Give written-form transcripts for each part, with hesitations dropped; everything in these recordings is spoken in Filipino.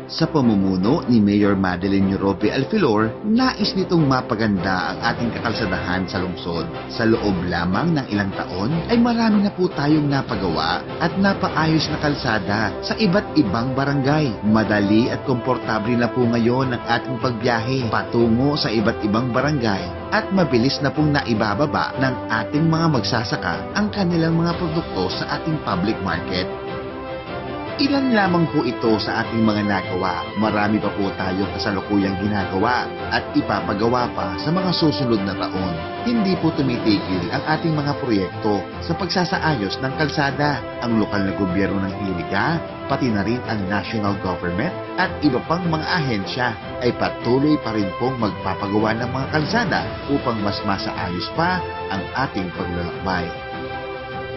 Sa pamumuno ni Mayor Madeline Europe Alfilor, nais nitong mapaganda ang ating kakalsadahan sa lungsod. Sa loob lamang ng ilang taon ay marami na po tayong napagawa at napaayos na kalsada sa iba't ibang barangay. Madali at komportable na po ngayon ang ating pagbiyahe patungo sa iba't ibang barangay at mabilis na pong naibababa ng ating mga magsasaka ang kanilang mga produkto sa ating public market. Ilan lamang po ito sa ating mga nagawa. Marami pa po tayong kasalukuyang ginagawa at ipapagawa pa sa mga susunod na taon. Hindi po tumitigil ang ating mga proyekto sa pagsasaayos ng kalsada. Ang lokal na gobyerno ng Iliga, pati na rin ang national government at iba pang mga ahensya ay patuloy pa rin pong magpapagawa ng mga kalsada upang mas masaayos pa ang ating paglalakbay.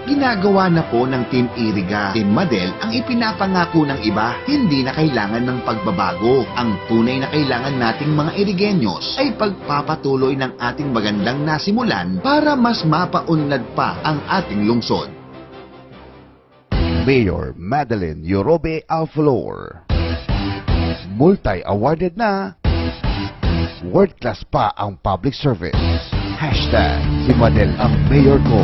Ginagawa na po ng Team Iriga, Team Madel ang ipinapangako ng iba. Hindi na kailangan ng pagbabago. Ang tunay na kailangan nating mga Irigenyos ay pagpapatuloy ng ating magandang nasimulan para mas mapaunlad pa ang ating lungsod. Mayor Madeline Europe Alfilor. Multi-awarded na. World class pa ang public service. Hashtag si Madel ang mayor ko.